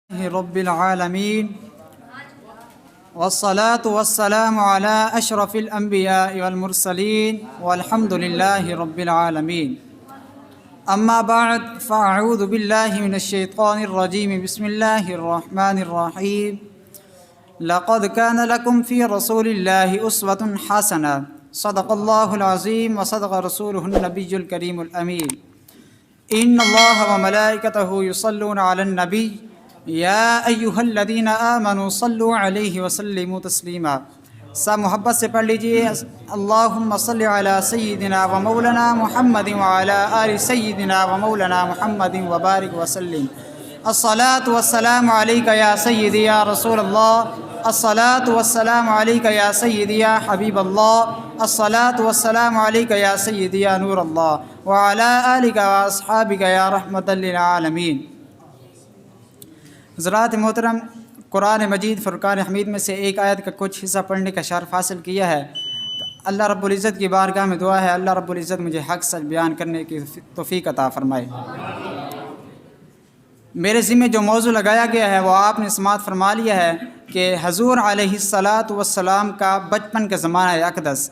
رب العالمين والصلاة والسلام على أشرف الأنبياء والمرسلين والحمد لله رب العالمين. أما بعد فأعوذ بالله من الشيطان الرجيم. بسم الله الرحمن الرحيم. لقد كان لكم في رسول الله أسوة حسنة. صدق الله العظيم وصدق رسوله النبي الكريم الأمين. إن الله وملائكته يصلون على النبي یا ایھا الذین آمنوا صلوا علیہ وسلموا تسلیما. سب محبت سے پڑھ لیجئے اللہم صلی علی سیدنا و مولانا محمد وعلی آل سیدنا و مولانا محمد وبارک وسلم. الصلاة والسلام علیک یا سیدی یا رسول اللہ. الصلاة والسلام علیک یا سیدی یا حبیب اللہ. الصلاة والسلام علیک یا سیدی یا نور اللہ وعلی آلک و اصحابک یا رحمۃ للعالمین. حضرات محترم، قرآن مجید فرقان حمید میں سے ایک آیت کا کچھ حصہ پڑھنے کا شرف حاصل کیا ہے. اللہ رب العزت کی بارگاہ میں دعا ہے اللہ رب العزت مجھے حق سچ بیان کرنے کی توفیق عطا فرمائے. میرے ذمہ جو موضوع لگایا گیا ہے وہ آپ نے سماعت فرما لیا ہے کہ حضور علیہ الصلاۃ والسلام کا بچپن کا زمانہ اقدس.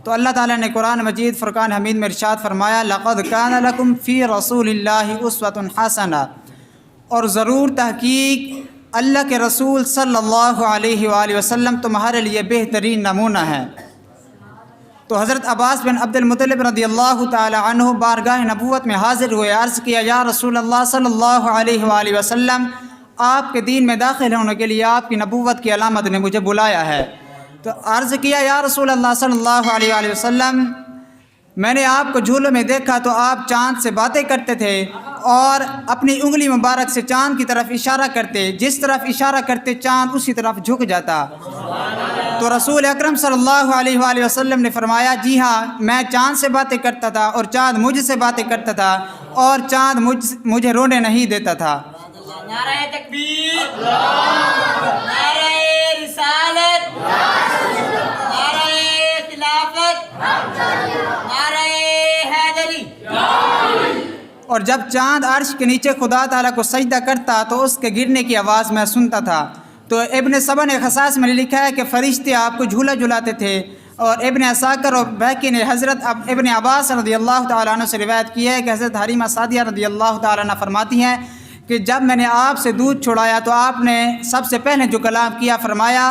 تو اللہ تعالیٰ نے قرآن مجید فرقان حمید میں ارشاد فرمایا لقد کان لکم فی رسول اللہ اسوۃ حسنہ، اور ضرور تحقیق اللہ کے رسول صلی اللہ علیہ وآلہ وسلم تمہارے لیے بہترین نمونہ ہے. تو حضرت عباس بن عبد المطلب رضی اللہ تعالی عنہ بارگاہ نبوت میں حاضر ہوئے، عرض کیا یا رسول اللہ صلی اللہ علیہ وآلہ وسلم، آپ کے دین میں داخل ہونے کے لیے آپ کی نبوت کی علامت نے مجھے بلایا ہے. تو عرض کیا یا رسول اللہ صلی اللہ علیہ وآلہ وسلم، میں نے آپ کو جھولوں میں دیکھا تو آپ چاند سے باتیں کرتے تھے اور اپنی انگلی مبارک سے چاند کی طرف اشارہ کرتے، جس طرف اشارہ کرتے چاند اسی طرف جھک جاتا. تو رسول اکرم صلی اللہ علیہ وآلہ وسلم نے فرمایا جی ہاں، میں چاند سے باتیں کرتا تھا اور چاند مجھ سے باتیں کرتا تھا اور چاند مجھے رونے نہیں دیتا تھا. نعرہ تکبیر، نعرہ رسالت، نعرہ خلافت، نعرہ حیدری. اور جب چاند عرش کے نیچے خدا تعالیٰ کو سجدہ کرتا تو اس کے گرنے کی آواز میں سنتا تھا. تو ابن سبا نے خصاص میں لکھا ہے کہ فرشتے آپ کو جھولا جھلاتے تھے. اور ابن عساکر اور بہقی نے حضرت ابن عباس رضی اللہ تعالیٰ عنہ سے روایت کی ہے کہ حضرت حلیمہ سعدیہ رضی اللہ تعالیٰ عنہ فرماتی ہیں کہ جب میں نے آپ سے دودھ چھڑایا تو آپ نے سب سے پہلے جو کلام کیا فرمایا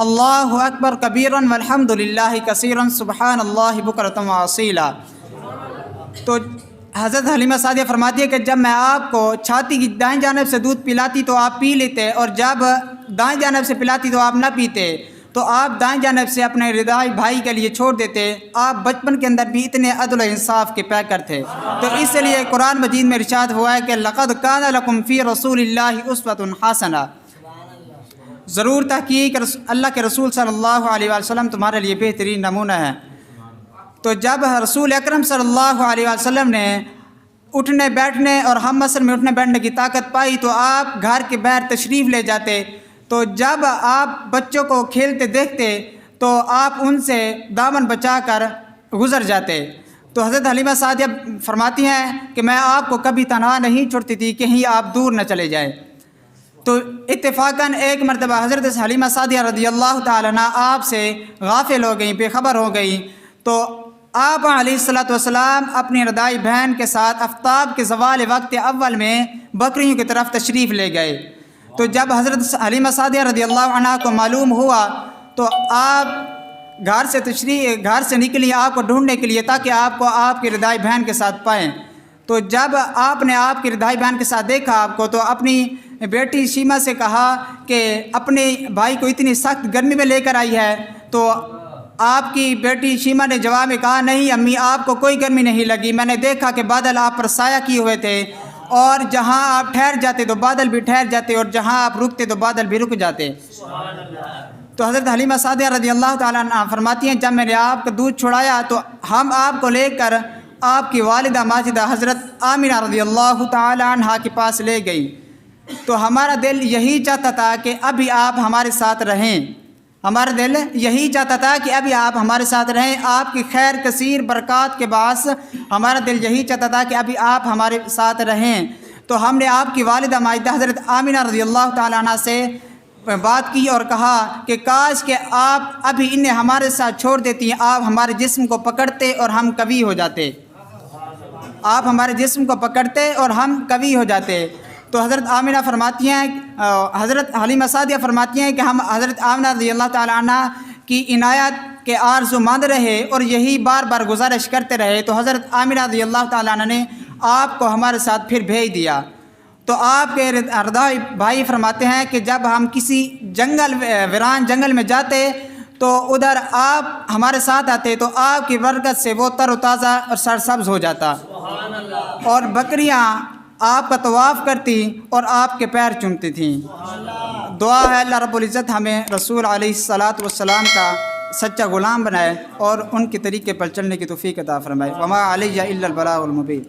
اللہ اکبر کبیرا والحمد للہ کثیرا سبحان اللہ بکرۃ واصیلا. تو حضرت حلیمہ سعدیہ فرماتی ہے کہ جب میں آپ کو چھاتی کی دائیں جانب سے دودھ پلاتی تو آپ پی لیتے اور جب دائیں جانب سے پلاتی تو آپ نہ پیتے. تو آپ دائیں جانب سے اپنے رضائی بھائی کے لیے چھوڑ دیتے. آپ بچپن کے اندر بھی اتنے عدل و انصاف کے پیکر تھے. تو اس لیے قرآن مجید میں ارشاد ہوا ہے کہ لقد کان لکم فی رسول اللہ اسوۃ حسنہ، ضرور تحقیق اللہ کے رسول صلی اللہ علیہ وسلم تمہارے لیے بہترین نمونہ ہے. تو جب رسول اکرم صلی اللہ علیہ وسلم نے اٹھنے بیٹھنے اور ہم مثل میں اٹھنے بیٹھنے کی طاقت پائی تو آپ گھر کے باہر تشریف لے جاتے. تو جب آپ بچوں کو کھیلتے دیکھتے تو آپ ان سے دامن بچا کر گزر جاتے. تو حضرت حلیمہ سعدیہ فرماتی ہیں کہ میں آپ کو کبھی تنہا نہیں چھوڑتی تھی کہیں آپ دور نہ چلے جائیں. تو اتفاقاً ایک مرتبہ حضرت حلیمہ سعدیہ رضی اللہ تعالیٰ عنہ آپ سے غافل ہو گئیں، بے خبر ہو گئیں. تو آپ علیہ الصلاۃ والسلام اپنی رضائی بہن کے ساتھ آفتاب کے زوال وقت اول میں بکریوں کی طرف تشریف لے گئے. تو جب حضرت حلیمہ سعدیہ رضی اللہ عنہ کو معلوم ہوا تو آپ گھر سے نکلی آپ کو ڈھونڈنے کے لیے تاکہ آپ کو آپ کی رضائی بہن کے ساتھ پائیں. تو جب آپ نے آپ کی رضائی بہن کے ساتھ دیکھا آپ کو تو اپنی بیٹی شیمہ سے کہا کہ اپنے بھائی کو اتنی سخت گرمی میں لے کر آئی ہے. تو آپ کی بیٹی شیمہ نے جواب میں کہا نہیں امی، آپ کو کوئی گرمی نہیں لگی، میں نے دیکھا کہ بادل آپ پر سایہ کیے ہوئے تھے اور جہاں آپ ٹھہر جاتے تو بادل بھی ٹھہر جاتے اور جہاں آپ رکتے تو بادل بھی رک جاتے. تو حضرت حلیمہ سعدیہ رضی اللہ تعالیٰ عنہ فرماتی ہیں جب میں نے آپ کا دودھ چھڑایا تو ہم آپ کو لے کر آپ کی والدہ ماجدہ حضرت آمنہ رضی اللہ تعالیٰ عنہ کے پاس لے گئی. تو ہمارا دل یہی چاہتا تھا کہ ابھی آپ ہمارے ساتھ رہیں، ہمارا دل یہی چاہتا تھا کہ ابھی آپ ہمارے ساتھ رہیں. آپ کی خیر کثیر برکات کے باعث ہمارا دل یہی چاہتا تھا کہ ابھی آپ ہمارے ساتھ رہیں. تو ہم نے آپ کی والدہ مائدہ حضرت آمینہ رضی اللہ تعالیٰ عنہ سے بات کی اور کہا کہ کاش کہ آپ ابھی انہیں ہمارے ساتھ چھوڑ دیتی ہیں، آپ ہمارے جسم کو پکڑتے اور ہم قوی ہو جاتے، آپ ہمارے جسم کو پکڑتے اور ہم قوی ہو جاتے۔ تو حضرت آمینہ فرماتی ہیں، حضرت حلیمہ سعدیہ فرماتی ہیں کہ ہم حضرت آمینہ رضی اللہ تعالیٰ عنہ کی عنایت کے آرزو مند رہے اور یہی بار بار گزارش کرتے رہے، تو حضرت آمینہ رضی اللہ تعالیٰ عنہ نے آپ کو ہمارے ساتھ پھر بھیج دیا۔ تو آپ کے رضائی بھائی فرماتے ہیں کہ جب ہم کسی ویران جنگل میں جاتے تو ادھر آپ ہمارے ساتھ آتے تو آپ کی برکت سے وہ تر و تازہ اور سرسبز ہو جاتا، اور بکریاں آپ کا طواف کرتی اور آپ کے پیر چومتی تھیں۔ دعا ہے اللہ رب العزت ہمیں رسول علیہ الصلاۃ والسلام کا سچا غلام بنائے اور ان کے طریقے پر چلنے کی توفیق عطا فرمائے۔ وما علیہ الا البلاغ المبین۔